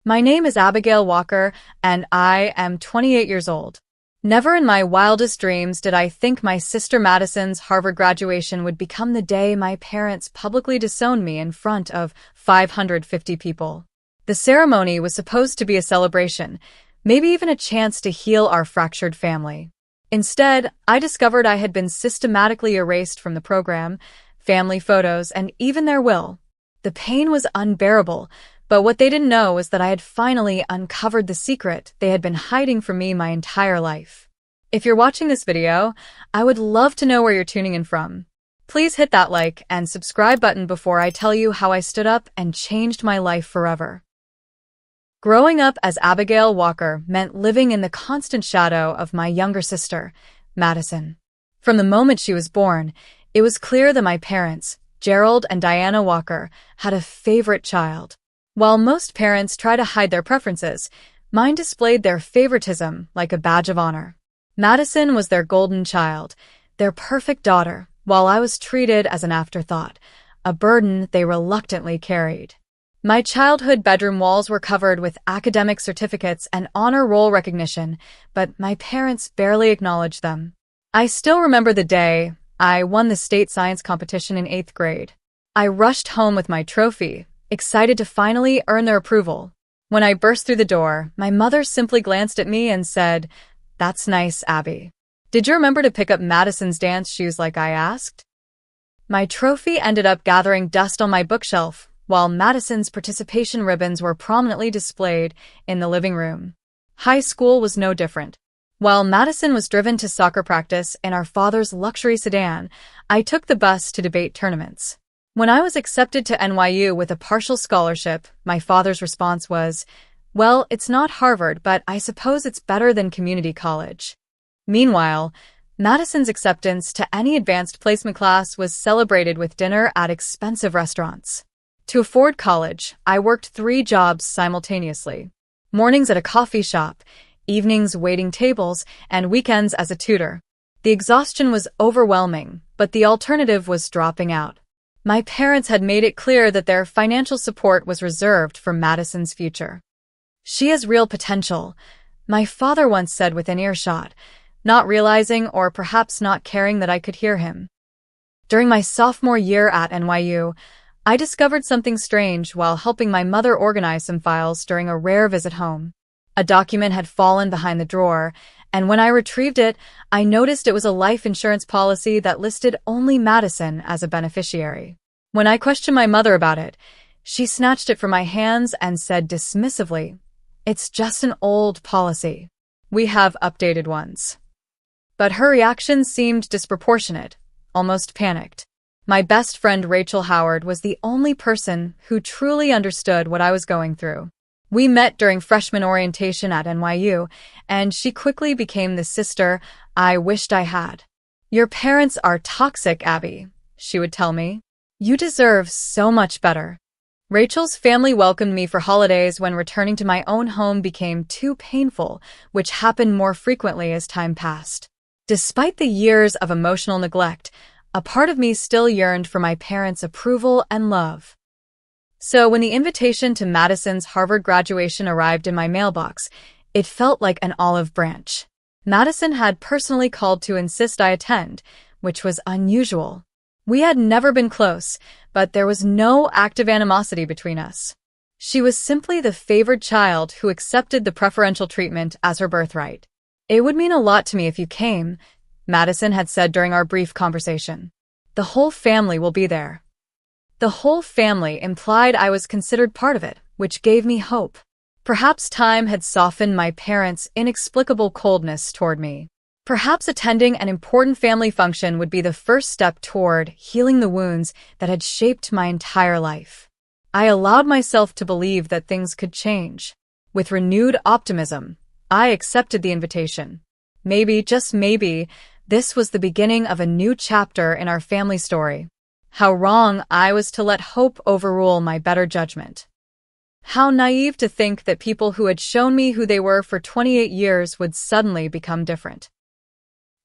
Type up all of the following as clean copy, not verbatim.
My name is Abigail Walker, and I am 28 years old. Never in my wildest dreams did I think my sister Madison's Harvard graduation would become the day my parents publicly disowned me in front of 550 people. The ceremony was supposed to be a celebration, maybe even a chance to heal our fractured family. Instead, I discovered I had been systematically erased from the program, family photos, and even their will. The pain was unbearable, but what they didn't know was that I had finally uncovered the secret they had been hiding from me my entire life. If you're watching this video, I would love to know where you're tuning in from. Please hit that like and subscribe button before I tell you how I stood up and changed my life forever. Growing up as Abigail Walker meant living in the constant shadow of my younger sister, Madison. From the moment she was born, it was clear that my parents, Gerald and Diana Walker, had a favorite child. While most parents try to hide their preferences, mine displayed their favoritism like a badge of honor. Madison was their golden child, their perfect daughter, while I was treated as an afterthought, a burden they reluctantly carried. My childhood bedroom walls were covered with academic certificates and honor roll recognition, but my parents barely acknowledged them. I still remember the day I won the state science competition in 8th grade. I rushed home with my trophy, excited to finally earn their approval. When I burst through the door, my mother simply glanced at me and said, "That's nice, Abby. Did you remember to pick up Madison's dance shoes like I asked?" My trophy ended up gathering dust on my bookshelf, while Madison's participation ribbons were prominently displayed in the living room. High school was no different. While Madison was driven to soccer practice in our father's luxury sedan, I took the bus to debate tournaments. When I was accepted to NYU with a partial scholarship, my father's response was, "Well, it's not Harvard, but I suppose it's better than community college." Meanwhile, Madison's acceptance to any advanced placement class was celebrated with dinner at expensive restaurants. To afford college, I worked 3 jobs simultaneously. Mornings at a coffee shop, evenings waiting tables, and weekends as a tutor. The exhaustion was overwhelming, but the alternative was dropping out. My parents had made it clear that their financial support was reserved for Madison's future. "She has real potential," my father once said within earshot, not realizing or perhaps not caring that I could hear him. During my sophomore year at NYU, I discovered something strange while helping my mother organize some files during a rare visit home. A document had fallen behind the drawer, and when I retrieved it, I noticed it was a life insurance policy that listed only Madison as a beneficiary. When I questioned my mother about it, she snatched it from my hands and said dismissively, "It's just an old policy. We have updated ones." But her reaction seemed disproportionate, almost panicked. My best friend Rachel Howard was the only person who truly understood what I was going through. We met during freshman orientation at NYU, and she quickly became the sister I wished I had. "Your parents are toxic, Abby," she would tell me. "You deserve so much better." Rachel's family welcomed me for holidays when returning to my own home became too painful, which happened more frequently as time passed. Despite the years of emotional neglect, a part of me still yearned for my parents' approval and love. So when the invitation to Madison's Harvard graduation arrived in my mailbox, it felt like an olive branch. Madison had personally called to insist I attend, which was unusual. We had never been close, but there was no active animosity between us. She was simply the favored child who accepted the preferential treatment as her birthright. "It would mean a lot to me if you came," Madison had said during our brief conversation. "The whole family will be there." The whole family implied I was considered part of it, which gave me hope. Perhaps time had softened my parents' inexplicable coldness toward me. Perhaps attending an important family function would be the first step toward healing the wounds that had shaped my entire life. I allowed myself to believe that things could change. With renewed optimism, I accepted the invitation. Maybe, just maybe, this was the beginning of a new chapter in our family story. How wrong I was to let hope overrule my better judgment. How naive to think that people who had shown me who they were for 28 years would suddenly become different.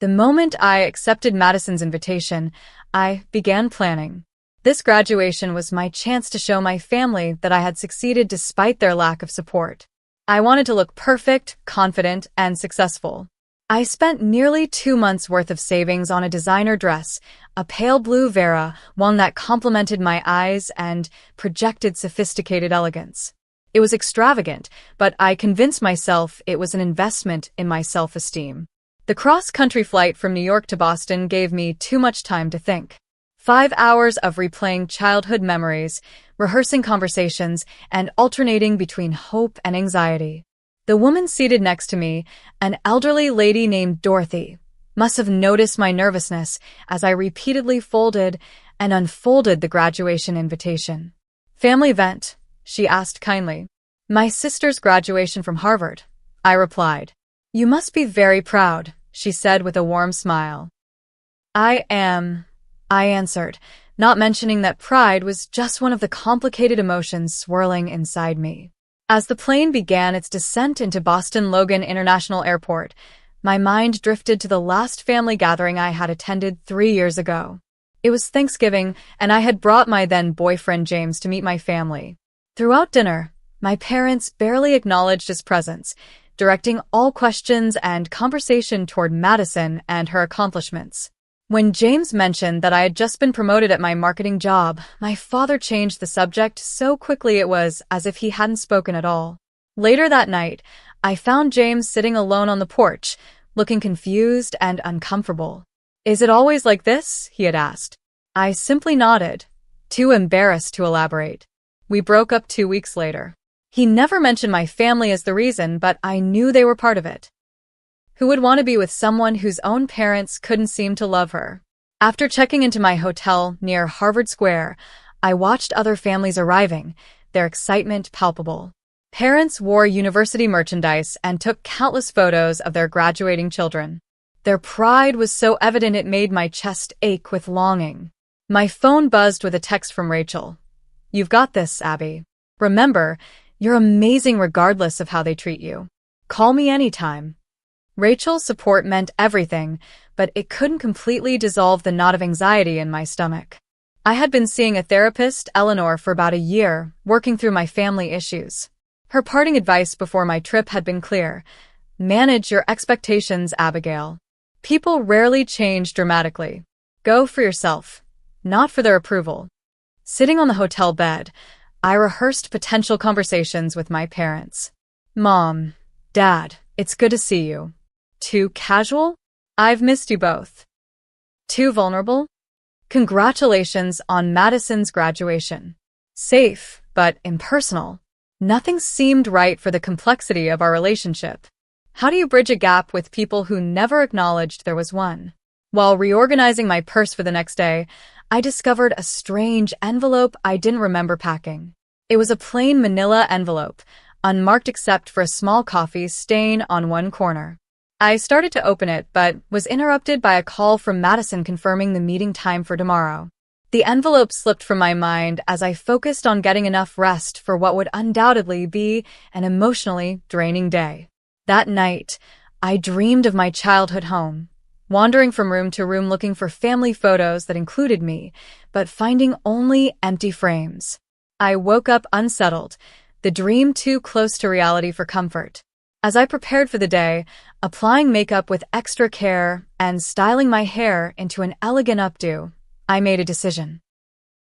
The moment I accepted Madison's invitation, I began planning. This graduation was my chance to show my family that I had succeeded despite their lack of support. I wanted to look perfect, confident, and successful. I spent nearly 2 months' worth of savings on a designer dress, a pale blue Vera, one that complemented my eyes and projected sophisticated elegance. It was extravagant, but I convinced myself it was an investment in my self-esteem. The cross-country flight from New York to Boston gave me too much time to think. 5 hours of replaying childhood memories, rehearsing conversations, and alternating between hope and anxiety. The woman seated next to me, an elderly lady named Dorothy, must have noticed my nervousness as I repeatedly folded and unfolded the graduation invitation. "Family event?" she asked kindly. "My sister's graduation from Harvard," I replied. "You must be very proud," she said with a warm smile. "I am," I answered, not mentioning that pride was just one of the complicated emotions swirling inside me. As the plane began its descent into Boston Logan International Airport, my mind drifted to the last family gathering I had attended 3 years ago. It was Thanksgiving, and I had brought my then-boyfriend James to meet my family. Throughout dinner, my parents barely acknowledged his presence, directing all questions and conversation toward Madison and her accomplishments. When James mentioned that I had just been promoted at my marketing job, my father changed the subject so quickly it was as if he hadn't spoken at all. Later that night, I found James sitting alone on the porch, looking confused and uncomfortable. "Is it always like this?" he had asked. I simply nodded, too embarrassed to elaborate. We broke up 2 weeks later. He never mentioned my family as the reason, but I knew they were part of it. Who would want to be with someone whose own parents couldn't seem to love her? After checking into my hotel near Harvard Square, I watched other families arriving, their excitement palpable. Parents wore university merchandise and took countless photos of their graduating children. Their pride was so evident it made my chest ache with longing. My phone buzzed with a text from Rachel. "You've got this, Abby. Remember, you're amazing regardless of how they treat you. Call me anytime." Rachel's support meant everything, but it couldn't completely dissolve the knot of anxiety in my stomach. I had been seeing a therapist, Eleanor, for about a year, working through my family issues. Her parting advice before my trip had been clear. Manage your expectations, Abigail. People rarely change dramatically. Go for yourself, not for their approval. Sitting on the hotel bed, I rehearsed potential conversations with my parents. "Mom, Dad, it's good to see you. Too casual? I've missed you both. Too vulnerable? Congratulations on Madison's graduation. Safe, but impersonal. Nothing seemed right for the complexity of our relationship. How do you bridge a gap with people who never acknowledged there was one?" While reorganizing my purse for the next day, I discovered a strange envelope I didn't remember packing. It was a plain manila envelope, unmarked except for a small coffee stain on one corner. I started to open it, but was interrupted by a call from Madison confirming the meeting time for tomorrow. The envelope slipped from my mind as I focused on getting enough rest for what would undoubtedly be an emotionally draining day. That night, I dreamed of my childhood home, wandering from room to room looking for family photos that included me, but finding only empty frames. I woke up unsettled, the dream too close to reality for comfort. As I prepared for the day, applying makeup with extra care and styling my hair into an elegant updo, I made a decision.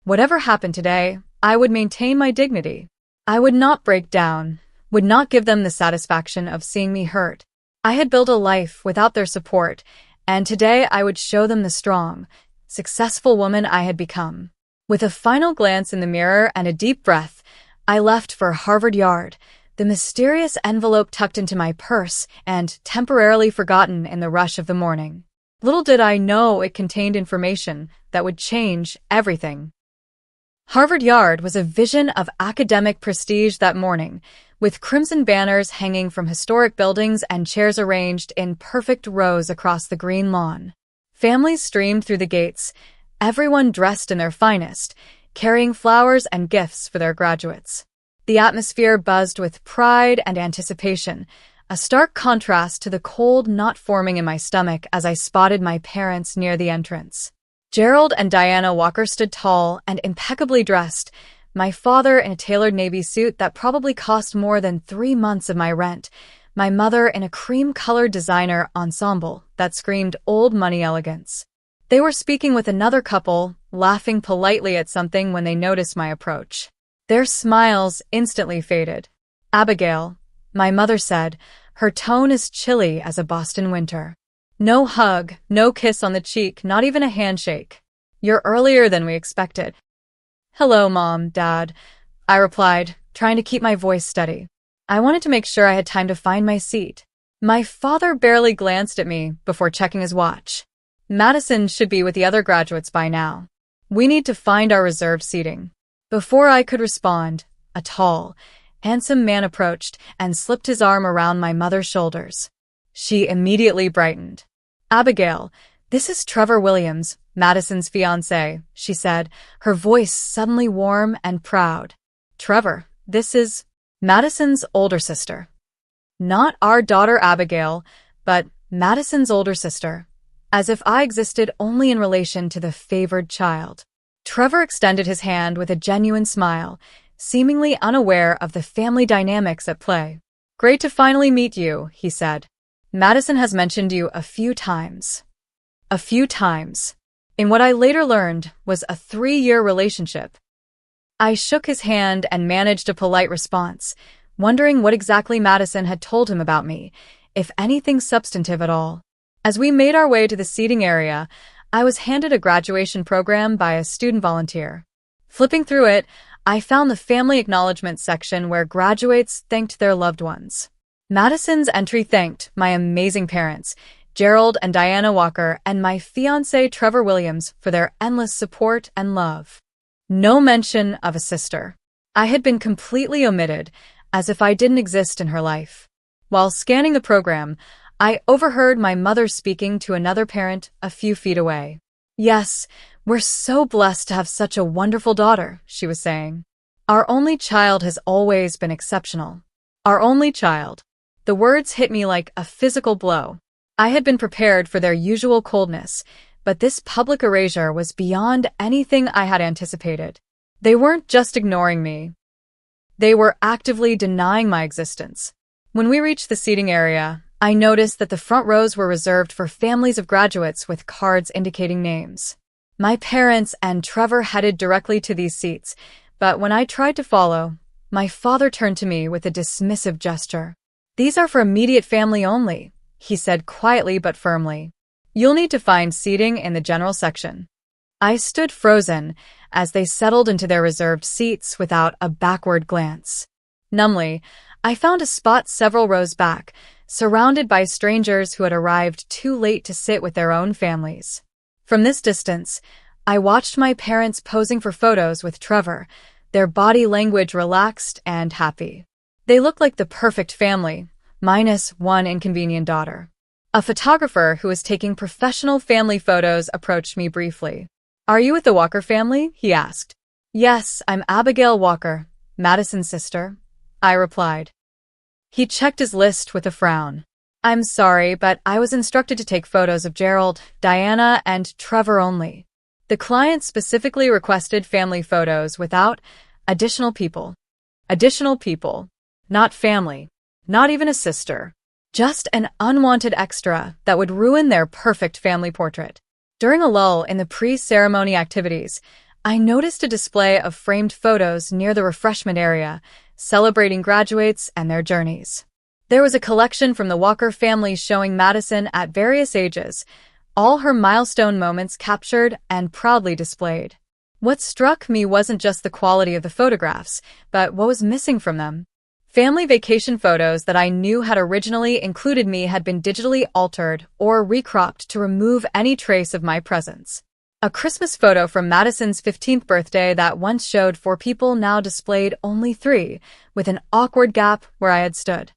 Whatever happened today, I would maintain my dignity. I would not break down, would not give them the satisfaction of seeing me hurt. I had built a life without their support, and today I would show them the strong, successful woman I had become. With a final glance in the mirror and a deep breath, I left for Harvard Yard, the mysterious envelope tucked into my purse and temporarily forgotten in the rush of the morning. Little did I know it contained information that would change everything. Harvard Yard was a vision of academic prestige that morning, with crimson banners hanging from historic buildings and chairs arranged in perfect rows across the green lawn. Families streamed through the gates, everyone dressed in their finest, carrying flowers and gifts for their graduates. The atmosphere buzzed with pride and anticipation, a stark contrast to the cold knot forming in my stomach as I spotted my parents near the entrance. Gerald and Diana Walker stood tall and impeccably dressed, my father in a tailored navy suit that probably cost more than 3 months of my rent, my mother in a cream-colored designer ensemble that screamed old money elegance. They were speaking with another couple, laughing politely at something when they noticed my approach. Their smiles instantly faded. "Abigail," my mother said, her tone as chilly as a Boston winter. "No hug, no kiss on the cheek, not even a handshake. You're earlier than we expected." "Hello, Mom, Dad," I replied, trying to keep my voice steady. I wanted to make sure I had time to find my seat. My father barely glanced at me before checking his watch. "Madison should be with the other graduates by now. We need to find our reserved seating." Before I could respond, a tall, handsome man approached and slipped his arm around my mother's shoulders. She immediately brightened. "Abigail, this is Trevor Williams, Madison's fiancé," she said, her voice suddenly warm and proud. "Trevor, this is Madison's older sister." Not our daughter Abigail, but Madison's older sister, as if I existed only in relation to the favored child. Trevor extended his hand with a genuine smile, seemingly unaware of the family dynamics at play. "Great to finally meet you," he said. "Madison has mentioned you a few times." A few times. In what I later learned was a 3-year relationship. I shook his hand and managed a polite response, wondering what exactly Madison had told him about me, if anything substantive at all. As we made our way to the seating area, I was handed a graduation program by a student volunteer. Flipping through it, I found the family acknowledgement section where graduates thanked their loved ones. Madison's entry thanked my amazing parents, Gerald and Diana Walker, and my fiancé Trevor Williams for their endless support and love. No mention of a sister. I had been completely omitted, as if I didn't exist in her life. While scanning the program, I overheard my mother speaking to another parent a few feet away. "Yes, we're so blessed to have such a wonderful daughter," she was saying. "Our only child has always been exceptional. Our only child." The words hit me like a physical blow. I had been prepared for their usual coldness, but this public erasure was beyond anything I had anticipated. They weren't just ignoring me. They were actively denying my existence. When we reached the seating area, I noticed that the front rows were reserved for families of graduates with cards indicating names. My parents and Trevor headed directly to these seats, but when I tried to follow, my father turned to me with a dismissive gesture. "These are for immediate family only," he said quietly but firmly. "You'll need to find seating in the general section." I stood frozen as they settled into their reserved seats without a backward glance. Numbly, I found a spot several rows back, surrounded by strangers who had arrived too late to sit with their own families. From this distance, I watched my parents posing for photos with Trevor, their body language relaxed and happy. They looked like the perfect family, minus one inconvenient daughter. A photographer who was taking professional family photos approached me briefly. "Are you with the Walker family?" he asked. "Yes, I'm Abigail Walker, Madison's sister," I replied. He checked his list with a frown. "I'm sorry, but I was instructed to take photos of Gerald, Diana, and Trevor only. The client specifically requested family photos without additional people. Additional people. Not family. Not even a sister. Just an unwanted extra that would ruin their perfect family portrait." During a lull in the pre-ceremony activities, I noticed a display of framed photos near the refreshment area, celebrating graduates and their journeys. There was a collection from the Walker family showing Madison at various ages, all her milestone moments captured and proudly displayed. What struck me wasn't just the quality of the photographs, but what was missing from them. Family vacation photos that I knew had originally included me had been digitally altered or recropped to remove any trace of my presence. A Christmas photo from Madison's 15th birthday that once showed 4 people now displayed only 3, with an awkward gap where I had stood.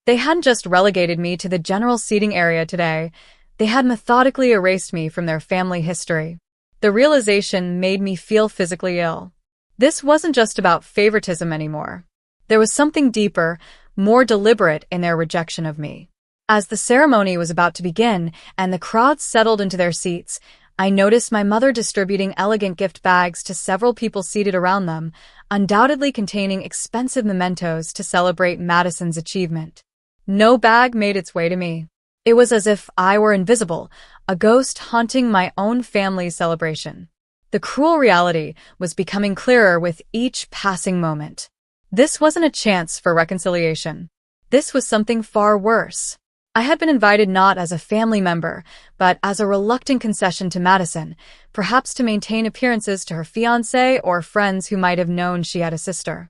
They hadn't just relegated me to the general seating area today, they had methodically erased me from their family history. The realization made me feel physically ill. This wasn't just about favoritism anymore. There was something deeper, more deliberate in their rejection of me. As the ceremony was about to begin and the crowd settled into their seats, I noticed my mother distributing elegant gift bags to several people seated around them, undoubtedly containing expensive mementos to celebrate Madison's achievement. No bag made its way to me. It was as if I were invisible, a ghost haunting my own family's celebration. The cruel reality was becoming clearer with each passing moment. This wasn't a chance for reconciliation. This was something far worse. I had been invited not as a family member, but as a reluctant concession to Madison, perhaps to maintain appearances to her fiancé or friends who might have known she had a sister.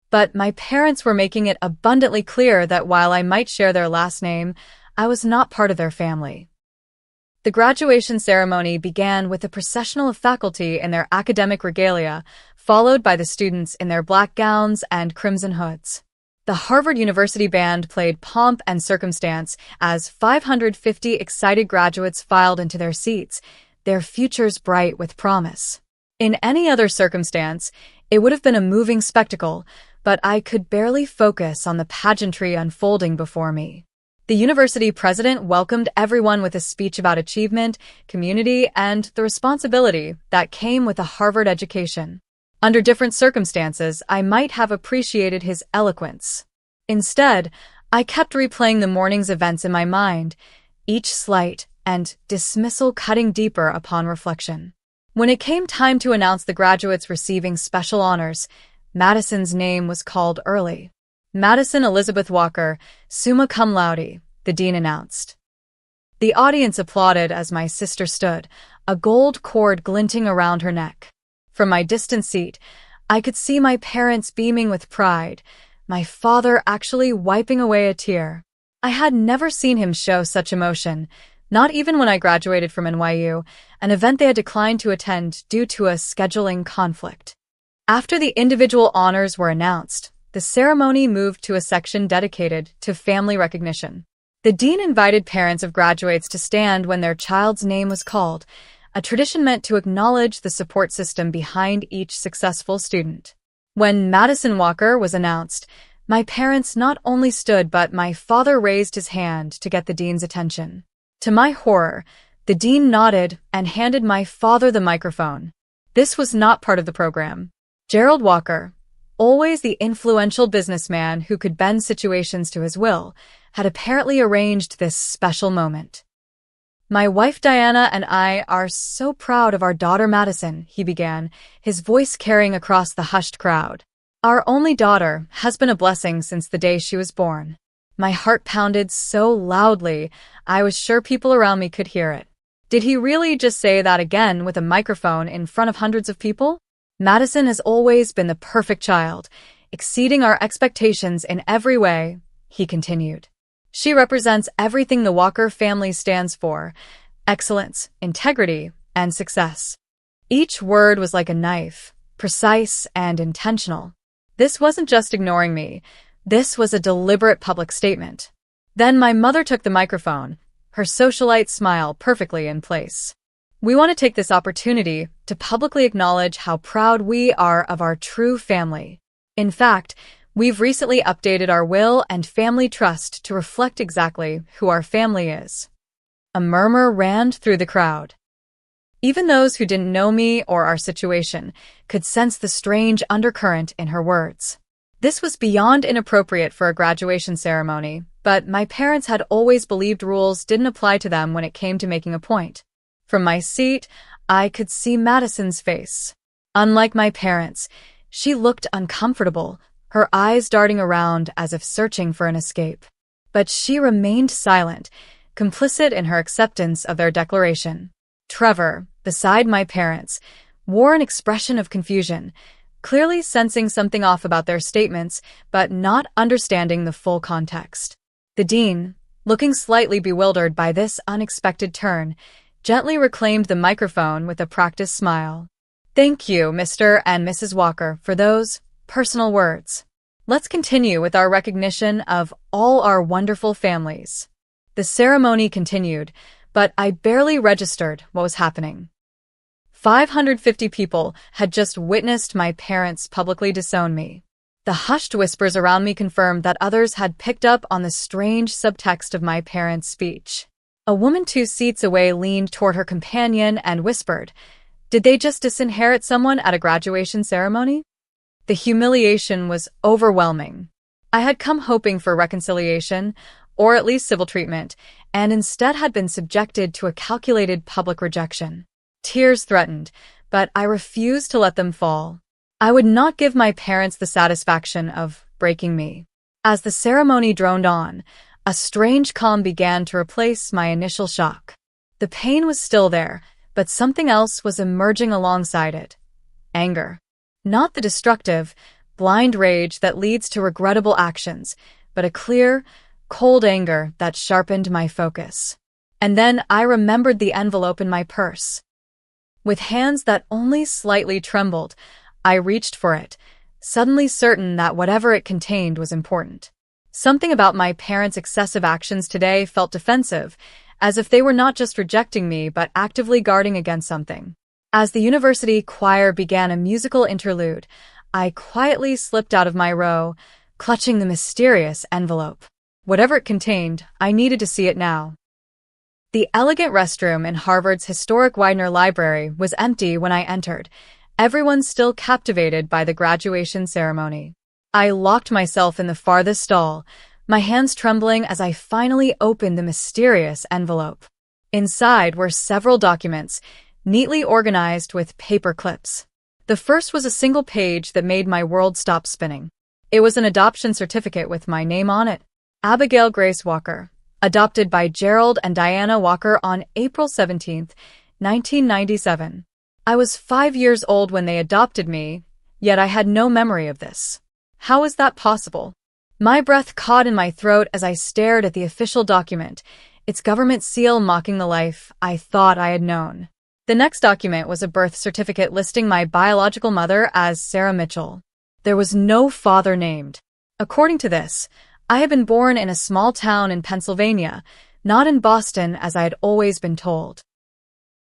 But my parents were making it abundantly clear that while I might share their last name, I was not part of their family. The graduation ceremony began with a processional of faculty in their academic regalia, followed by the students in their black gowns and crimson hoods. The Harvard University Band played pomp and circumstance as 550 excited graduates filed into their seats, their futures bright with promise. In any other circumstance, it would have been a moving spectacle, but I could barely focus on the pageantry unfolding before me. The university president welcomed everyone with a speech about achievement, community, and the responsibility that came with a Harvard education. Under different circumstances, I might have appreciated his eloquence. Instead, I kept replaying the morning's events in my mind, each slight and dismissal cutting deeper upon reflection. When it came time to announce the graduates receiving special honors, Madison's name was called early. Madison Elizabeth Walker, summa cum laude, the dean announced. The audience applauded as my sister stood, a gold cord glinting around her neck. From my distant seat, I could see my parents beaming with pride, my father actually wiping away a tear. I had never seen him show such emotion, not even when I graduated from NYU, an event they had declined to attend due to a scheduling conflict. After the individual honors were announced, the ceremony moved to a section dedicated to family recognition. The dean invited parents of graduates to stand when their child's name was called, a tradition meant to acknowledge the support system behind each successful student. When Madison Walker was announced, my parents not only stood but my father raised his hand to get the dean's attention. To my horror, the dean nodded and handed my father the microphone. This was not part of the program. Gerald Walker, always the influential businessman who could bend situations to his will, had apparently arranged this special moment. My wife Diana and I are so proud of our daughter Madison, he began, his voice carrying across the hushed crowd. Our only daughter has been a blessing since the day she was born. My heart pounded so loudly, I was sure people around me could hear it. Did he really just say that again with a microphone in front of hundreds of people? Madison has always been the perfect child, exceeding our expectations in every way, he continued. She represents everything the Walker family stands for: excellence, integrity, and success. Each word was like a knife, precise and intentional. This wasn't just ignoring me. This was a deliberate public statement. Then my mother took the microphone, her socialite smile perfectly in place. We want to take this opportunity to publicly acknowledge how proud we are of our true family. In fact, we've recently updated our will and family trust to reflect exactly who our family is. A murmur ran through the crowd. Even those who didn't know me or our situation could sense the strange undercurrent in her words. This was beyond inappropriate for a graduation ceremony, but my parents had always believed rules didn't apply to them when it came to making a point. From my seat, I could see Madison's face. Unlike my parents, she looked uncomfortable, her eyes darting around as if searching for an escape. But she remained silent, complicit in her acceptance of their declaration. Trevor, beside my parents, wore an expression of confusion, clearly sensing something off about their statements, but not understanding the full context. The dean, looking slightly bewildered by this unexpected turn, gently reclaimed the microphone with a practiced smile. Thank you, Mr. and Mrs. Walker, for those personal words. Let's continue with our recognition of all our wonderful families. The ceremony continued, but I barely registered what was happening. 550 people had just witnessed my parents publicly disown me. The hushed whispers around me confirmed that others had picked up on the strange subtext of my parents' speech. A woman 2 seats away leaned toward her companion and whispered, "Did they just disinherit someone at a graduation ceremony?" The humiliation was overwhelming. I had come hoping for reconciliation, or at least civil treatment, and instead had been subjected to a calculated public rejection. Tears threatened, but I refused to let them fall. I would not give my parents the satisfaction of breaking me. As the ceremony droned on, a strange calm began to replace my initial shock. The pain was still there, but something else was emerging alongside it. Anger. Not the destructive, blind rage that leads to regrettable actions, but a clear, cold anger that sharpened my focus. And then I remembered the envelope in my purse. With hands that only slightly trembled, I reached for it, suddenly certain that whatever it contained was important. Something about my parents' excessive actions today felt defensive, as if they were not just rejecting me but actively guarding against something. As the university choir began a musical interlude, I quietly slipped out of my row, clutching the mysterious envelope. Whatever it contained, I needed to see it now. The elegant restroom in Harvard's historic Widener Library was empty when I entered, everyone still captivated by the graduation ceremony. I locked myself in the farthest stall, my hands trembling as I finally opened the mysterious envelope. Inside were several documents, neatly organized with paper clips. The first was a single page that made my world stop spinning. It was an adoption certificate with my name on it. Abigail Grace Walker, adopted by Gerald and Diana Walker on April 17, 1997. I was 5 years old when they adopted me, yet I had no memory of this. How is that possible? My breath caught in my throat as I stared at the official document, its government seal mocking the life I thought I had known. The next document was a birth certificate listing my biological mother as Sarah Mitchell. There was no father named. According to this, I had been born in a small town in Pennsylvania, not in Boston as I had always been told.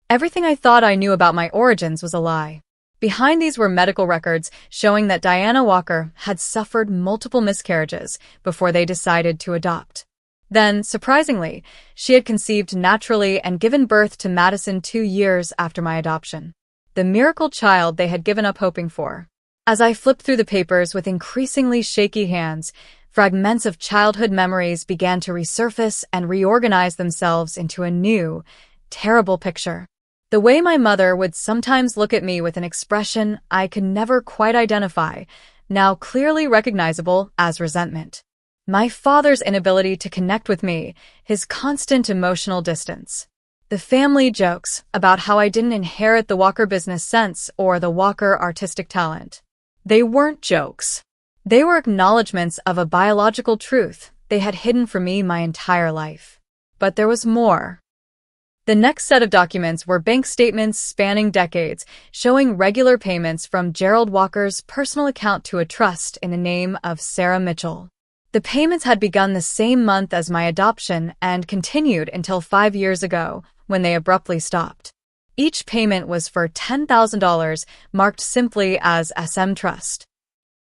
Everything I thought I knew about my origins was a lie. Behind these were medical records showing that Diana Walker had suffered multiple miscarriages before they decided to adopt. Then, surprisingly, she had conceived naturally and given birth to Madison 2 years after my adoption. The miracle child they had given up hoping for. As I flipped through the papers with increasingly shaky hands, fragments of childhood memories began to resurface and reorganize themselves into a new, terrible picture. The way my mother would sometimes look at me with an expression I could never quite identify, now clearly recognizable as resentment. My father's inability to connect with me, his constant emotional distance. The family jokes about how I didn't inherit the Walker business sense or the Walker artistic talent. They weren't jokes. They were acknowledgments of a biological truth they had hidden from me my entire life. But there was more. The next set of documents were bank statements spanning decades, showing regular payments from Gerald Walker's personal account to a trust in the name of Sarah Mitchell. The payments had begun the same month as my adoption and continued until 5 years ago, when they abruptly stopped. Each payment was for $10,000, marked simply as SM Trust.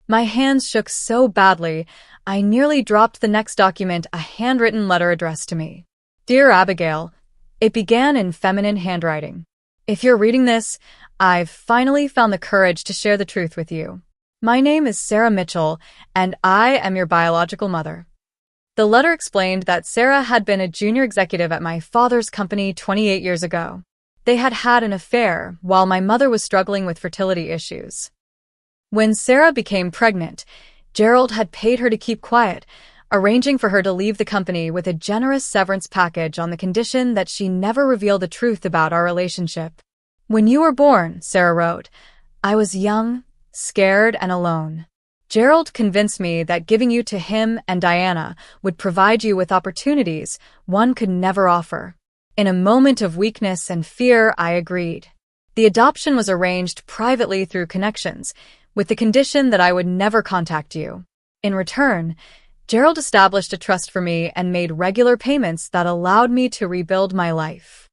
My hands shook so badly, I nearly dropped the next document, a handwritten letter addressed to me. Dear Abigail, it began in feminine handwriting. If you're reading this, I've finally found the courage to share the truth with you. My name is Sarah Mitchell, and I am your biological mother. The letter explained that Sarah had been a junior executive at my father's company 28 years ago. They had had an affair while my mother was struggling with fertility issues. When Sarah became pregnant, Gerald had paid her to keep quiet, arranging for her to leave the company with a generous severance package on the condition that she never reveal the truth about our relationship. When you were born, Sarah wrote, I was young, scared, and alone. Gerald convinced me that giving you to him and Diana would provide you with opportunities one could never offer. In a moment of weakness and fear, I agreed. The adoption was arranged privately through connections, with the condition that I would never contact you. In return, Gerald established a trust for me and made regular payments that allowed me to rebuild my life.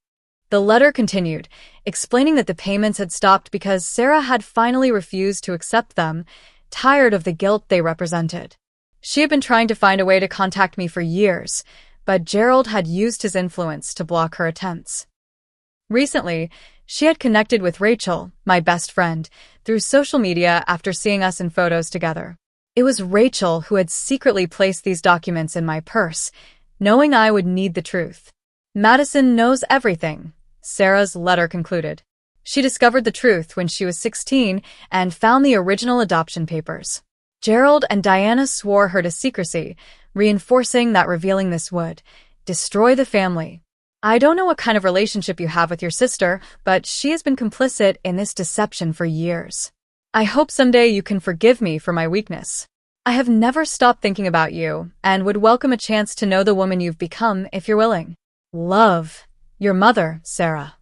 The letter continued, explaining that the payments had stopped because Sarah had finally refused to accept them, tired of the guilt they represented. She had been trying to find a way to contact me for years, but Gerald had used his influence to block her attempts. Recently, she had connected with Rachel, my best friend, through social media after seeing us in photos together. It was Rachel who had secretly placed these documents in my purse, knowing I would need the truth. Madison knows everything, Sarah's letter concluded. She discovered the truth when she was 16 and found the original adoption papers. Gerald and Diana swore her to secrecy, reinforcing that revealing this would destroy the family. I don't know what kind of relationship you have with your sister, but she has been complicit in this deception for years. I hope someday you can forgive me for my weakness. I have never stopped thinking about you and would welcome a chance to know the woman you've become if you're willing. Love, your mother, Sarah.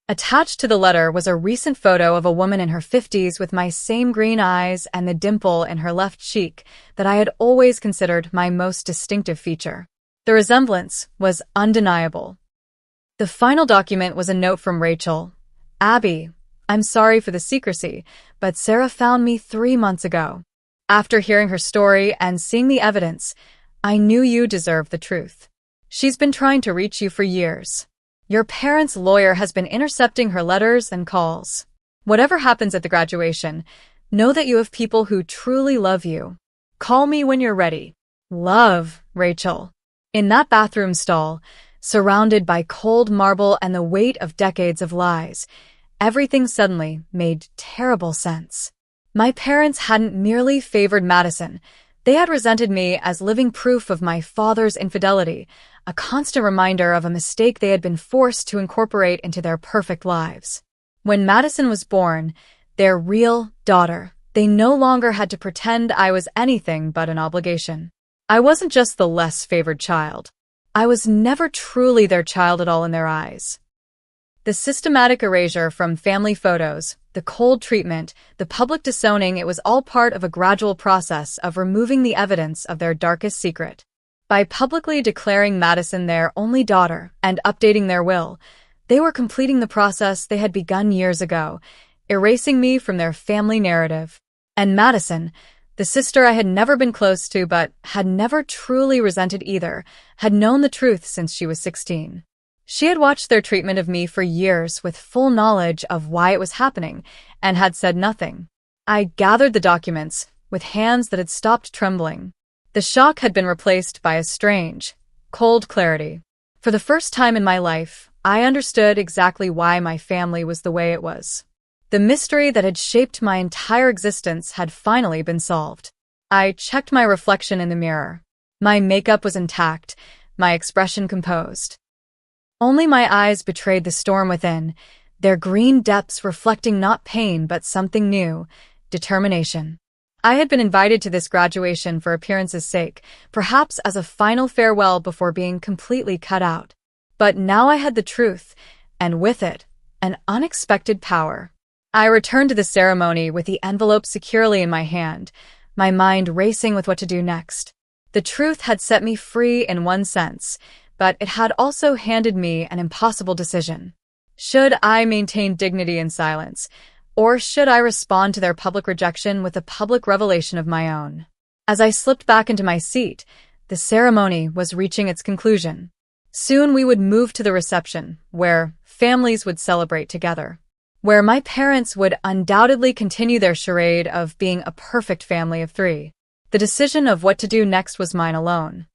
Attached to the letter was a recent photo of a woman in her 50s with my same green eyes and the dimple in her left cheek that I had always considered my most distinctive feature. The resemblance was undeniable. The final document was a note from Rachel. Abby, I'm sorry for the secrecy, but Sarah found me 3 months ago. After hearing her story and seeing the evidence, I knew you deserved the truth. She's been trying to reach you for years. Your parents' lawyer has been intercepting her letters and calls. Whatever happens at the graduation, know that you have people who truly love you. Call me when you're ready. Love, Rachel. In that bathroom stall, surrounded by cold marble and the weight of decades of lies, everything suddenly made terrible sense. My parents hadn't merely favored Madison. They had resented me as living proof of my father's infidelity, a constant reminder of a mistake they had been forced to incorporate into their perfect lives. When Madison was born, their real daughter, they no longer had to pretend I was anything but an obligation. I wasn't just the less favored child. I was never truly their child at all in their eyes. The systematic erasure from family photos, the cold treatment, the public disowning, it was all part of a gradual process of removing the evidence of their darkest secret. By publicly declaring Madison their only daughter and updating their will, they were completing the process they had begun years ago, erasing me from their family narrative. And Madison, the sister I had never been close to but had never truly resented either, had known the truth since she was 16. She had watched their treatment of me for years with full knowledge of why it was happening and had said nothing. I gathered the documents with hands that had stopped trembling. The shock had been replaced by a strange, cold clarity. For the first time in my life, I understood exactly why my family was the way it was. The mystery that had shaped my entire existence had finally been solved. I checked my reflection in the mirror. My makeup was intact, my expression composed. Only my eyes betrayed the storm within, their green depths reflecting not pain but something new, determination. I had been invited to this graduation for appearance's sake, perhaps as a final farewell before being completely cut out. But now I had the truth, and with it, an unexpected power. I returned to the ceremony with the envelope securely in my hand, my mind racing with what to do next. The truth had set me free in one sense, but it had also handed me an impossible decision. Should I maintain dignity in silence, or should I respond to their public rejection with a public revelation of my own? As I slipped back into my seat, the ceremony was reaching its conclusion. Soon we would move to the reception, where families would celebrate together, where my parents would undoubtedly continue their charade of being a perfect family of 3. The decision of what to do next was mine alone.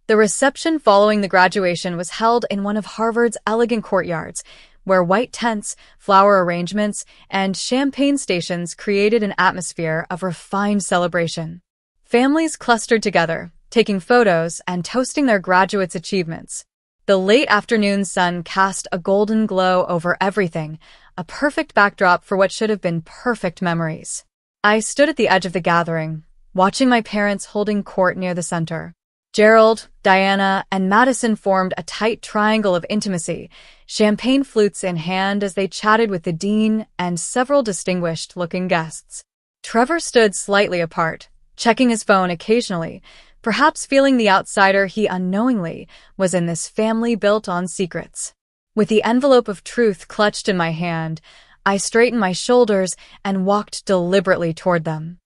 The reception following the graduation was held in one of Harvard's elegant courtyards, where white tents, flower arrangements, and champagne stations created an atmosphere of refined celebration. Families clustered together, taking photos and toasting their graduates' achievements. The late afternoon sun cast a golden glow over everything, a perfect backdrop for what should have been perfect memories. I stood at the edge of the gathering, watching my parents holding court near the center. Gerald, Diana, and Madison formed a tight triangle of intimacy, champagne flutes in hand as they chatted with the dean and several distinguished-looking guests. Trevor stood slightly apart, checking his phone occasionally, perhaps feeling the outsider he unknowingly was in this family built on secrets. With the envelope of truth clutched in my hand, I straightened my shoulders and walked deliberately toward them.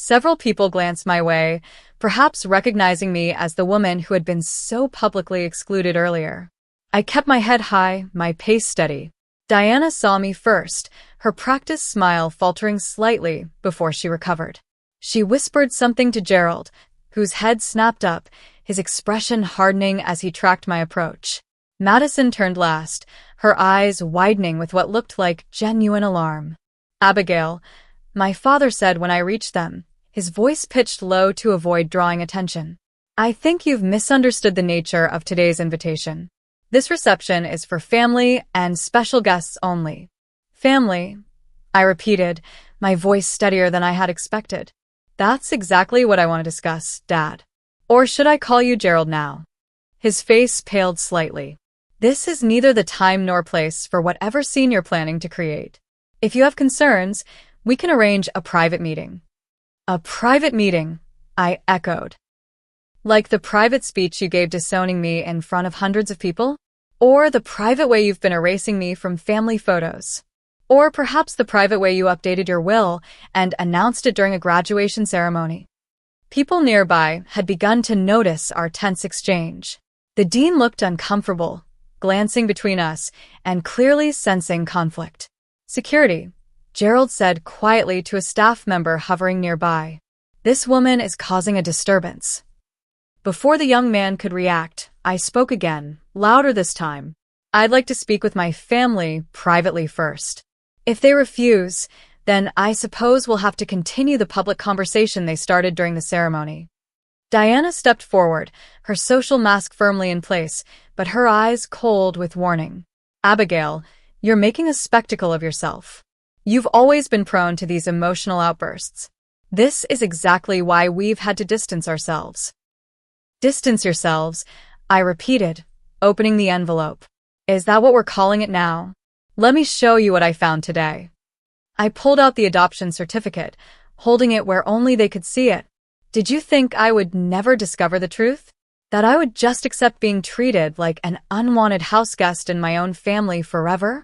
Several people glanced my way, perhaps recognizing me as the woman who had been so publicly excluded earlier. I kept my head high, my pace steady. Diana saw me first, her practiced smile faltering slightly before she recovered. She whispered something to Gerald, whose head snapped up, his expression hardening as he tracked my approach. Madison turned last, her eyes widening with what looked like genuine alarm. "Abigail," my father said when I reached them, his voice pitched low to avoid drawing attention. "I think you've misunderstood the nature of today's invitation. This reception is for family and special guests only." "Family," I repeated, my voice steadier than I had expected. "That's exactly what I want to discuss, Dad. Or should I call you Gerald now?" His face paled slightly. "This is neither the time nor place for whatever scene you're planning to create. If you have concerns, we can arrange a private meeting." "A private meeting," I echoed. "Like the private speech you gave disowning me in front of hundreds of people? Or the private way you've been erasing me from family photos? Or perhaps the private way you updated your will and announced it during a graduation ceremony?" People nearby had begun to notice our tense exchange. The dean looked uncomfortable, glancing between us and clearly sensing conflict. "Security," Gerald said quietly to a staff member hovering nearby. "This woman is causing a disturbance." Before the young man could react, I spoke again, louder this time. "I'd like to speak with my family privately first. If they refuse, then I suppose we'll have to continue the public conversation they started during the ceremony." Diana stepped forward, her social mask firmly in place, but her eyes cold with warning. "Abigail, you're making a spectacle of yourself. You've always been prone to these emotional outbursts. This is exactly why we've had to distance ourselves." "Distance yourselves," I repeated, opening the envelope. "Is that what we're calling it now? Let me show you what I found today." I pulled out the adoption certificate, holding it where only they could see it. Did you think I would never discover the truth? That I would just accept being treated like an unwanted houseguest in my own family forever?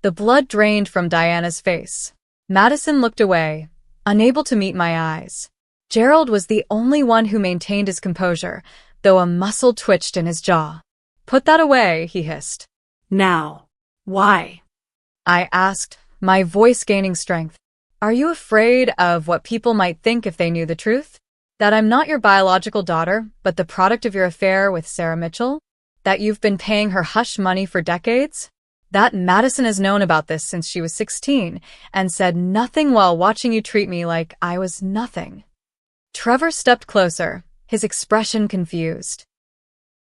The blood drained from Diana's face. Madison looked away, unable to meet my eyes. Gerald was the only one who maintained his composure, though a muscle twitched in his jaw. "Put that away," he hissed. "Now. Why?" I asked, my voice gaining strength. "Are you afraid of what people might think if they knew the truth? That I'm not your biological daughter, but the product of your affair with Sarah Mitchell? That you've been paying her hush money for decades? That Madison has known about this since she was 16 and said nothing while watching you treat me like I was nothing?" Trevor stepped closer, his expression confused.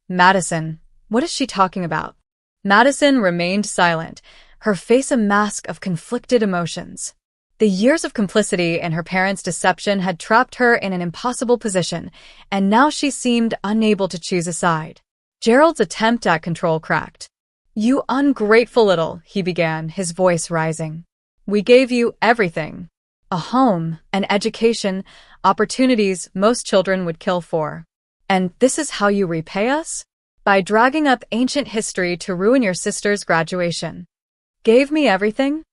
"Madison, what is she talking about?" Madison remained silent, her face a mask of conflicted emotions. The years of complicity in her parents' deception had trapped her in an impossible position, and now she seemed unable to choose a side. Gerald's attempt at control cracked. "You ungrateful little," he began, his voice rising. "We gave you everything. A home, an education, opportunities most children would kill for. And this is how you repay us? By dragging up ancient history to ruin your sister's graduation. Gave me everything?"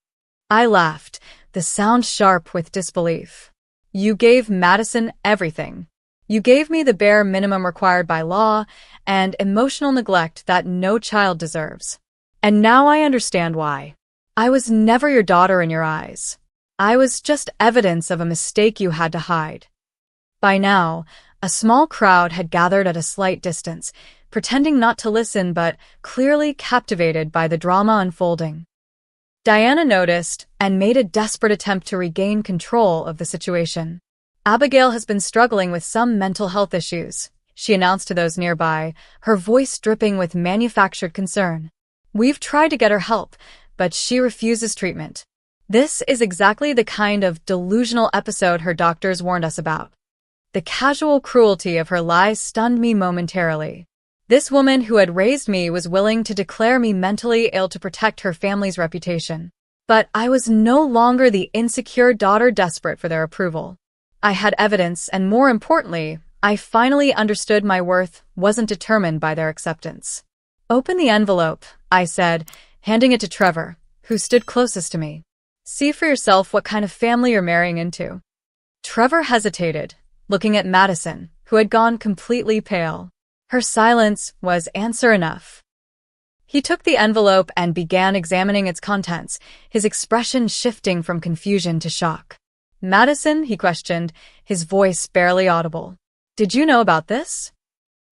I laughed, the sound sharp with disbelief. "You gave Madison everything. You gave me the bare minimum required by law and emotional neglect that no child deserves. And now I understand why. I was never your daughter in your eyes. I was just evidence of a mistake you had to hide." By now, a small crowd had gathered at a slight distance, pretending not to listen but clearly captivated by the drama unfolding. Diana noticed and made a desperate attempt to regain control of the situation. "Abigail has been struggling with some mental health issues," she announced to those nearby, her voice dripping with manufactured concern. "We've tried to get her help, but she refuses treatment. This is exactly the kind of delusional episode her doctors warned us about." The casual cruelty of her lies stunned me momentarily. This woman who had raised me was willing to declare me mentally ill to protect her family's reputation. But I was no longer the insecure daughter desperate for their approval. I had evidence, and more importantly, I finally understood my worth wasn't determined by their acceptance. "Open the envelope," I said, handing it to Trevor, who stood closest to me. "See for yourself what kind of family you're marrying into." Trevor hesitated, looking at Madison, who had gone completely pale. Her silence was answer enough. He took the envelope and began examining its contents, his expression shifting from confusion to shock. "Madison," he questioned, his voice barely audible. "Did you know about this?"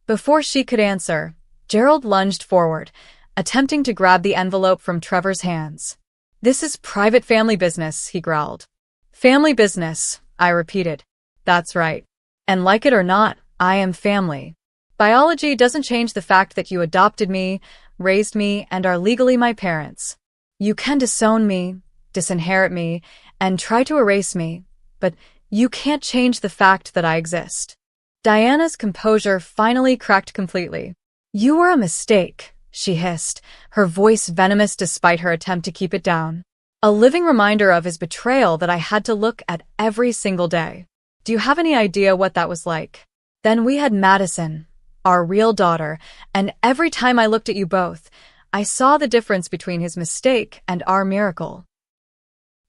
Before she could answer, Gerald lunged forward, attempting to grab the envelope from Trevor's hands. "This is private family business," he growled. "Family business," I repeated. "That's right. And like it or not, I am family. Biology doesn't change the fact that you adopted me, raised me, and are legally my parents. You can disown me, disinherit me, and try to erase me, but you can't change the fact that I exist." Diana's composure finally cracked completely. "You were a mistake," she hissed, her voice venomous despite her attempt to keep it down. "A living reminder of his betrayal that I had to look at every single day. Do you have any idea what that was like? Then we had Madison, our real daughter, and every time I looked at you both, I saw the difference between his mistake and our miracle."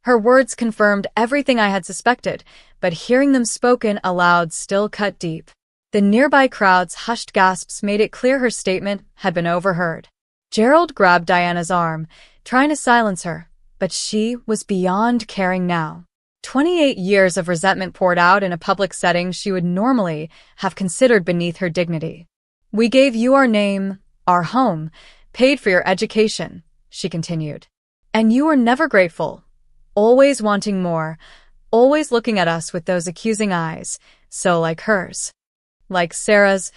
Her words confirmed everything I had suspected, but hearing them spoken aloud still cut deep. The nearby crowd's hushed gasps made it clear her statement had been overheard. Gerald grabbed Diana's arm, trying to silence her, but she was beyond caring now. 28 years of resentment poured out in a public setting she would normally have considered beneath her dignity. "We gave you our name, our home, paid for your education," she continued. "And you were never grateful, always wanting more, always looking at us with those accusing eyes, so like hers. Like Sarah's,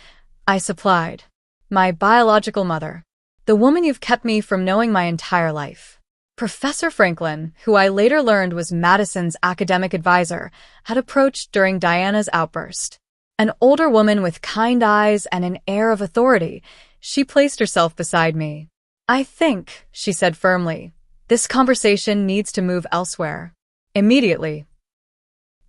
I supplied. My biological mother. The woman you've kept me from knowing my entire life." Professor Franklin, who I later learned was Madison's academic advisor, had approached during Diana's outburst. An older woman with kind eyes and an air of authority, she placed herself beside me. "I think," she said firmly, "this conversation needs to move elsewhere. Immediately."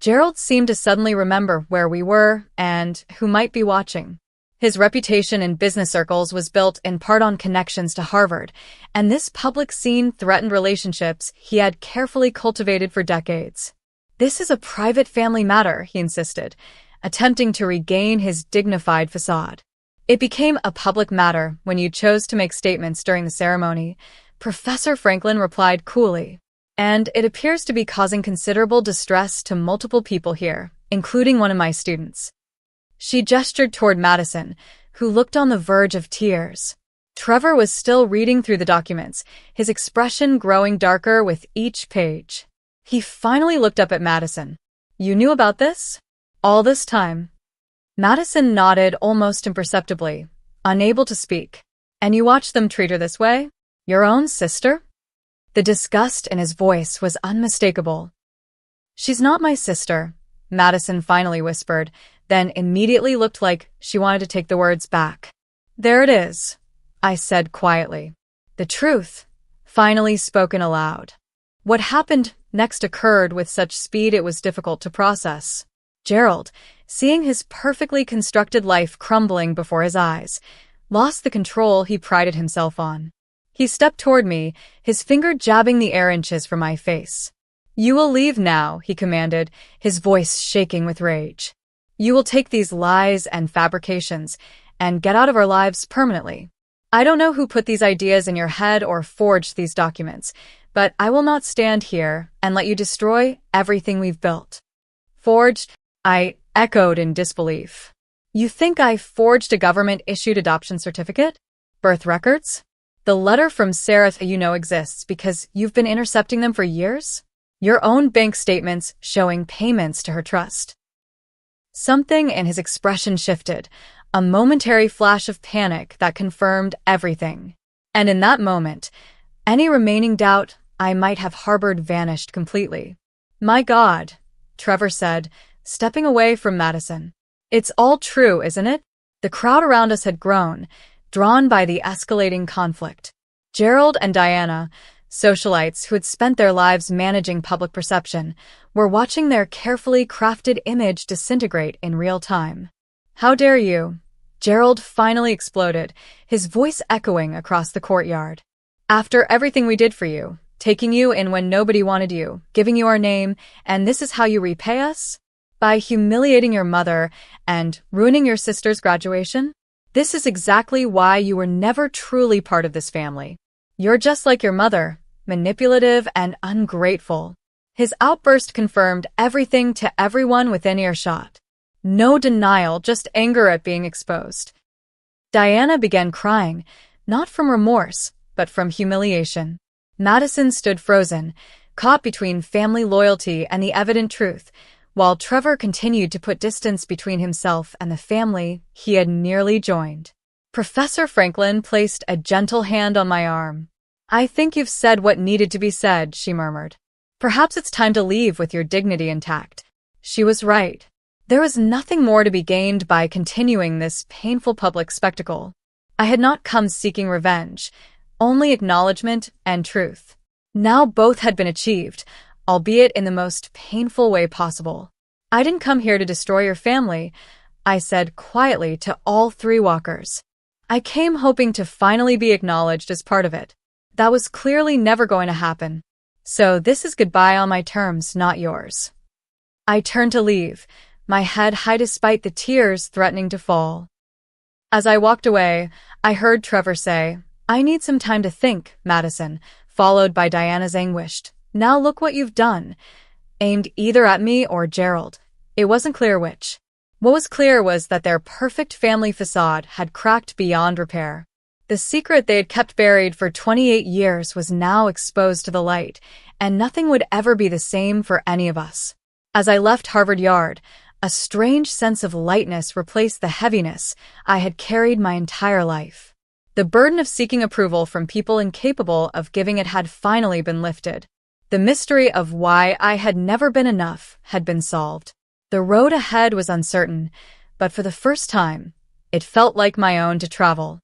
Gerald seemed to suddenly remember where we were and who might be watching. His reputation in business circles was built in part on connections to Harvard, and this public scene threatened relationships he had carefully cultivated for decades. "This is a private family matter," he insisted, attempting to regain his dignified facade. "It became a public matter when you chose to make statements during the ceremony," Professor Franklin replied coolly. "And it appears to be causing considerable distress to multiple people here, including one of my students." She gestured toward Madison, who looked on the verge of tears. Trevor was still reading through the documents, his expression growing darker with each page. He finally looked up at Madison. "You knew about this? All this time?" Madison nodded almost imperceptibly, unable to speak. "And you watched them treat her this way? Your own sister?" The disgust in his voice was unmistakable. "She's not my sister," Madison finally whispered, then immediately looked like she wanted to take the words back. "There it is," I said quietly. The truth, finally spoken aloud. What happened next occurred with such speed it was difficult to process. Gerald, seeing his perfectly constructed life crumbling before his eyes, lost the control he prided himself on. He stepped toward me, his finger jabbing the air inches from my face. "You will leave now," he commanded, his voice shaking with rage. "You will take these lies and fabrications and get out of our lives permanently. I don't know who put these ideas in your head or forged these documents, but I will not stand here and let you destroy everything we've built." "Forged?" I echoed in disbelief. "You think I forged a government-issued adoption certificate? Birth records? The letter from Sarah you know exists because you've been intercepting them for years? Your own bank statements showing payments to her trust." Something in his expression shifted, a momentary flash of panic that confirmed everything. And in that moment, any remaining doubt I might have harbored vanished completely. "My God," Trevor said, stepping away from Madison. "It's all true, isn't it?" The crowd around us had grown, drawn by the escalating conflict. Gerald and Diana, socialites who had spent their lives managing public perception, were watching their carefully crafted image disintegrate in real time. "How dare you?" Gerald finally exploded, his voice echoing across the courtyard. "After everything we did for you, taking you in when nobody wanted you, giving you our name, and this is how you repay us? By humiliating your mother and ruining your sister's graduation? This is exactly why you were never truly part of this family. You're just like your mother, manipulative and ungrateful. His outburst confirmed everything to everyone within earshot. No denial, just anger at being exposed. Diana began crying, not from remorse, but from humiliation. Madison stood frozen, caught between family loyalty and the evident truth, while Trevor continued to put distance between himself and the family he had nearly joined. Professor Franklin placed a gentle hand on my arm. "I think you've said what needed to be said," she murmured. "Perhaps it's time to leave with your dignity intact." She was right. There was nothing more to be gained by continuing this painful public spectacle. I had not come seeking revenge, only acknowledgement and truth. Now both had been achieved, albeit in the most painful way possible. "I didn't come here to destroy your family," I said quietly to all three walkers. "I came hoping to finally be acknowledged as part of it. That was clearly never going to happen. So this is goodbye on my terms, not yours." I turned to leave, my head high despite the tears threatening to fall. As I walked away, I heard Trevor say, "I need some time to think, Madison," followed by Diana's anguished, "Now look what you've done," aimed either at me or Gerald. It wasn't clear which. What was clear was that their perfect family facade had cracked beyond repair. The secret they had kept buried for 28 years was now exposed to the light, and nothing would ever be the same for any of us. As I left Harvard Yard, a strange sense of lightness replaced the heaviness I had carried my entire life. The burden of seeking approval from people incapable of giving it had finally been lifted. The mystery of why I had never been enough had been solved. The road ahead was uncertain, but for the first time, it felt like my own to travel.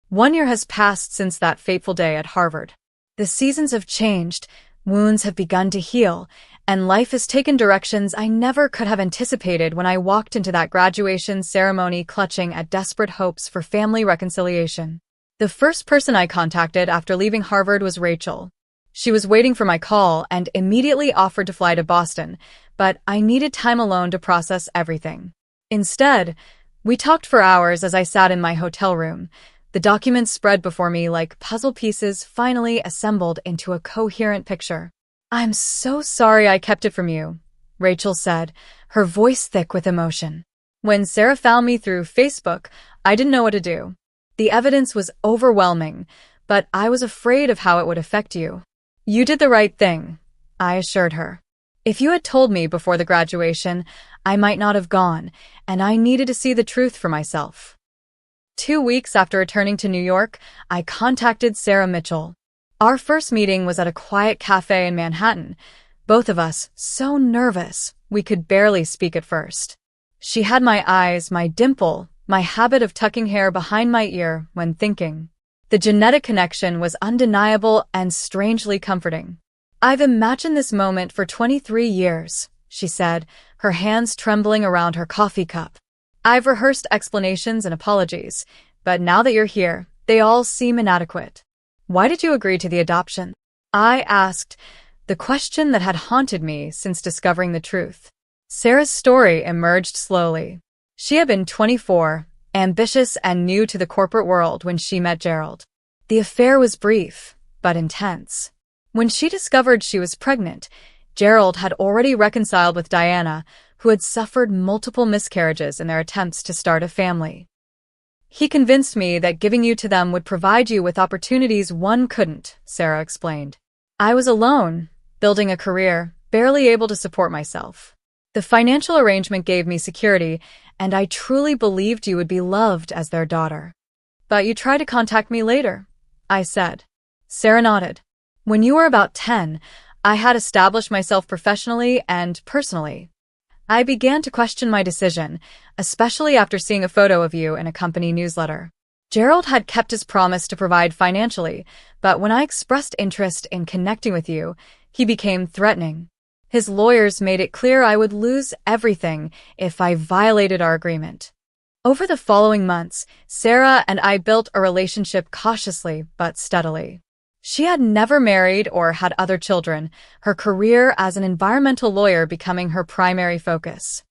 1 year has passed since that fateful day at Harvard. The seasons have changed, wounds have begun to heal, and life has taken directions I never could have anticipated when I walked into that graduation ceremony clutching at desperate hopes for family reconciliation. The first person I contacted after leaving Harvard was Rachel. She was waiting for my call and immediately offered to fly to Boston, but I needed time alone to process everything. Instead, we talked for hours as I sat in my hotel room, the documents spread before me like puzzle pieces finally assembled into a coherent picture. "I'm so sorry I kept it from you," Rachel said, her voice thick with emotion. "When Sarah found me through Facebook, I didn't know what to do. The evidence was overwhelming, but I was afraid of how it would affect you." "You did the right thing," I assured her. "If you had told me before the graduation, I might not have gone, and I needed to see the truth for myself." 2 weeks after returning to New York, I contacted Sarah Mitchell. Our first meeting was at a quiet cafe in Manhattan, both of us so nervous we could barely speak at first. She had my eyes, my dimple, my habit of tucking hair behind my ear when thinking. The genetic connection was undeniable and strangely comforting. "I've imagined this moment for 23 years, she said, her hands trembling around her coffee cup. "I've rehearsed explanations and apologies, but now that you're here, they all seem inadequate." "Why did you agree to the adoption?" I asked, the question that had haunted me since discovering the truth. Sarah's story emerged slowly. She had been 24, ambitious and new to the corporate world when she met Gerald. The affair was brief, but intense. When she discovered she was pregnant, Gerald had already reconciled with Diana, who had suffered multiple miscarriages in their attempts to start a family. "He convinced me that giving you to them would provide you with opportunities one couldn't," Sarah explained. "I was alone, building a career, barely able to support myself. The financial arrangement gave me security, and I truly believed you would be loved as their daughter." "But you tried to contact me later," I said. Sarah nodded. "When you were about 10, I had established myself professionally and personally. I began to question my decision, especially after seeing a photo of you in a company newsletter. Gerald had kept his promise to provide financially, but when I expressed interest in connecting with you, he became threatening. His lawyers made it clear I would lose everything if I violated our agreement." Over the following months, Sarah and I built a relationship cautiously but steadily. She had never married or had other children, her career as an environmental lawyer becoming her primary focus.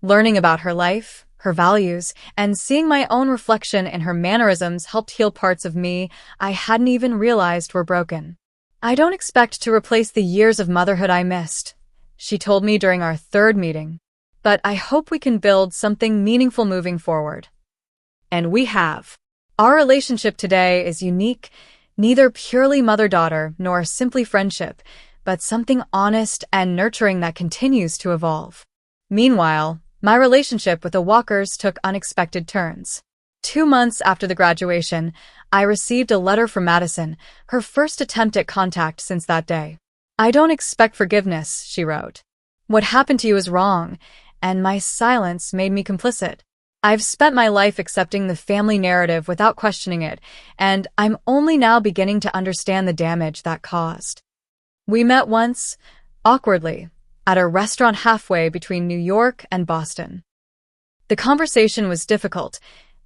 Learning about her life, her values, and seeing my own reflection in her mannerisms helped heal parts of me I hadn't even realized were broken. "I don't expect to replace the years of motherhood I missed," she told me during our third meeting, "but I hope we can build something meaningful moving forward." And we have. Our relationship today is unique, neither purely mother-daughter nor simply friendship, but something honest and nurturing that continues to evolve. Meanwhile, my relationship with the Walkers took unexpected turns. 2 months after the graduation, I received a letter from Madison, her first attempt at contact since that day. "I don't expect forgiveness," she wrote. "What happened to you is wrong, and my silence made me complicit. I've spent my life accepting the family narrative without questioning it, and I'm only now beginning to understand the damage that caused." We met once, awkwardly, at a restaurant halfway between New York and Boston. The conversation was difficult,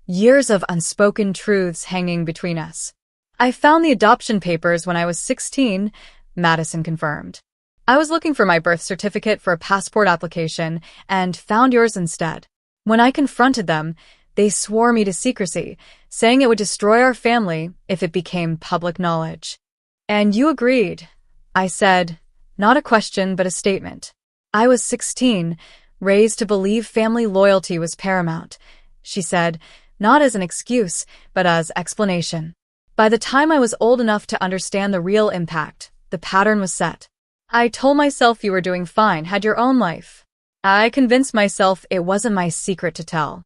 years of unspoken truths hanging between us. "I found the adoption papers when I was 16, Madison confirmed. "I was looking for my birth certificate for a passport application and found yours instead. When I confronted them, they swore me to secrecy, saying it would destroy our family if it became public knowledge." "And you agreed," I said, not a question but a statement. "I was 16, raised to believe family loyalty was paramount," she said, not as an excuse, but as explanation. "By the time I was old enough to understand the real impact, the pattern was set. I told myself you were doing fine, had your own life. I convinced myself it wasn't my secret to tell."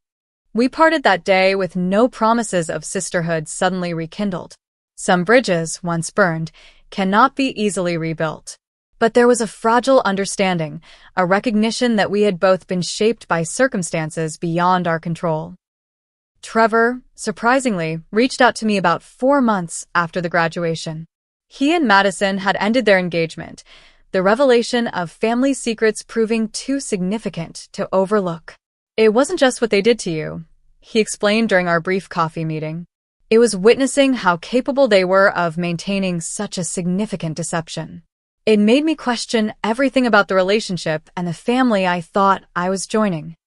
We parted that day with no promises of sisterhood suddenly rekindled. Some bridges, once burned, cannot be easily rebuilt. But there was a fragile understanding, a recognition that we had both been shaped by circumstances beyond our control. Trevor, surprisingly, reached out to me about 4 months after the graduation. He and Madison had ended their engagement, the revelation of family secrets proving too significant to overlook. "It wasn't just what they did to you," he explained during our brief coffee meeting. "It was witnessing how capable they were of maintaining such a significant deception. It made me question everything about the relationship and the family I thought I was joining."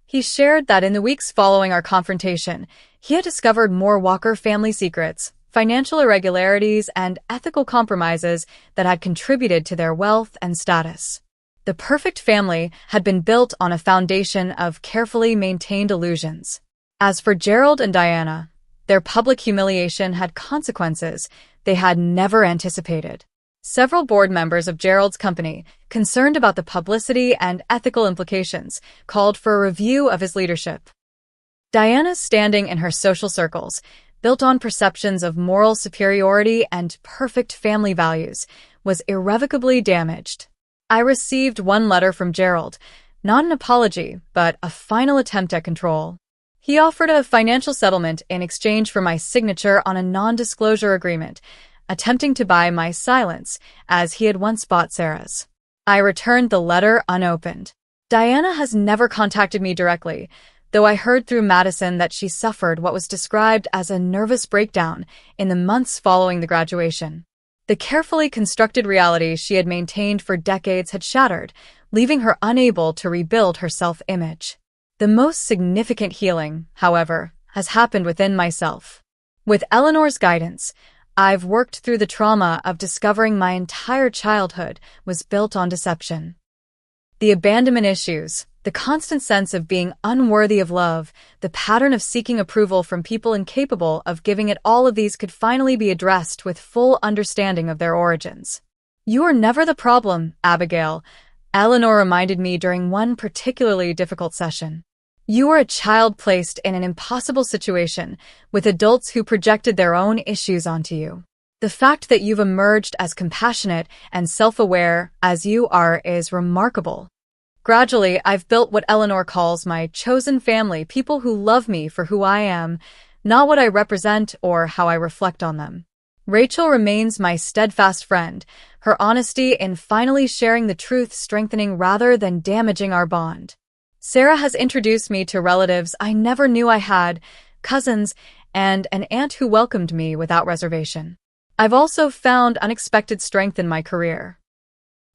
He shared that in the weeks following our confrontation, he had discovered more Walker family secrets, financial irregularities, and ethical compromises that had contributed to their wealth and status. The perfect family had been built on a foundation of carefully maintained illusions. As for Gerald and Diana, their public humiliation had consequences they had never anticipated. Several board members of Gerald's company, concerned about the publicity and ethical implications, called for a review of his leadership. Diana's standing in her social circles, built on perceptions of moral superiority and perfect family values, was irrevocably damaged. I received one letter from Gerald, not an apology, but a final attempt at control. He offered a financial settlement in exchange for my signature on a non-disclosure agreement, attempting to buy my silence, as he had once bought Sarah's. I returned the letter unopened. Diana has never contacted me directly, though I heard through Madison that she suffered what was described as a nervous breakdown in the months following the graduation. The carefully constructed reality she had maintained for decades had shattered, leaving her unable to rebuild her self-image. The most significant healing, however, has happened within myself. With Eleanor's guidance, I've worked through the trauma of discovering my entire childhood was built on deception. The abandonment issues, the constant sense of being unworthy of love, the pattern of seeking approval from people incapable of giving it, all of these could finally be addressed with full understanding of their origins. "You are never the problem, Abigail," Eleanor reminded me during one particularly difficult session. "You are a child placed in an impossible situation with adults who projected their own issues onto you. The fact that you've emerged as compassionate and self-aware as you are is remarkable. Gradually, I've built what Eleanor calls my chosen family, people who love me for who I am, not what I represent or how I reflect on them." Rachel remains my steadfast friend, her honesty in finally sharing the truth strengthening rather than damaging our bond. Sarah has introduced me to relatives I never knew I had, cousins, and an aunt who welcomed me without reservation. I've also found unexpected strength in my career.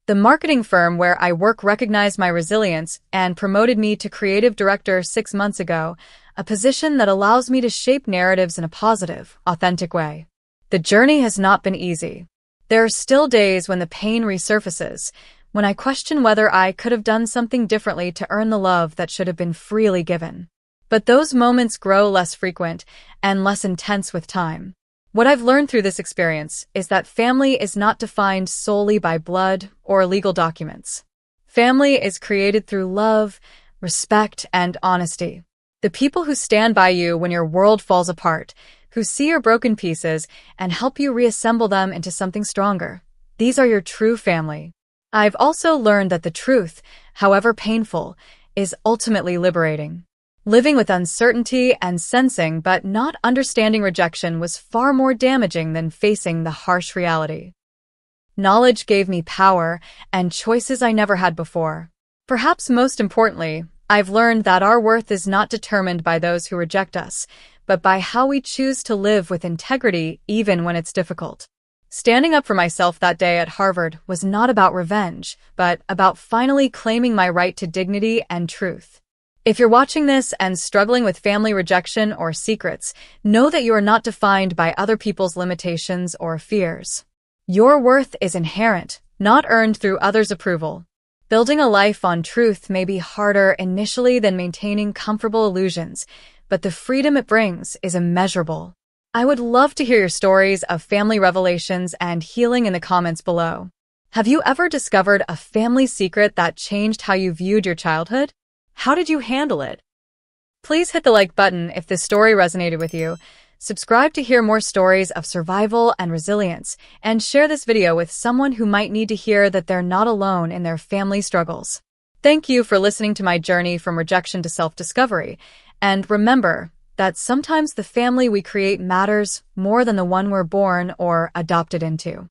The marketing firm where I work recognized my resilience and promoted me to creative director 6 months ago, a position that allows me to shape narratives in a positive, authentic way. The journey has not been easy. There are still days when the pain resurfaces, when I question whether I could have done something differently to earn the love that should have been freely given. But those moments grow less frequent and less intense with time. What I've learned through this experience is that family is not defined solely by blood or legal documents. Family is created through love, respect, and honesty. The people who stand by you when your world falls apart, who see your broken pieces and help you reassemble them into something stronger. These are your true family. I've also learned that the truth, however painful, is ultimately liberating. Living with uncertainty and sensing but not understanding rejection was far more damaging than facing the harsh reality. Knowledge gave me power and choices I never had before. Perhaps most importantly, I've learned that our worth is not determined by those who reject us, but by how we choose to live with integrity even when it's difficult. Standing up for myself that day at Harvard was not about revenge, but about finally claiming my right to dignity and truth. If you're watching this and struggling with family rejection or secrets, know that you are not defined by other people's limitations or fears. Your worth is inherent, not earned through others' approval. Building a life on truth may be harder initially than maintaining comfortable illusions, but the freedom it brings is immeasurable. I would love to hear your stories of family revelations and healing in the comments below. Have you ever discovered a family secret that changed how you viewed your childhood? How did you handle it? Please hit the like button if this story resonated with you. Subscribe to hear more stories of survival and resilience, and share this video with someone who might need to hear that they're not alone in their family struggles. Thank you for listening to my journey from rejection to self-discovery, and remember that sometimes the family we create matters more than the one we're born or adopted into.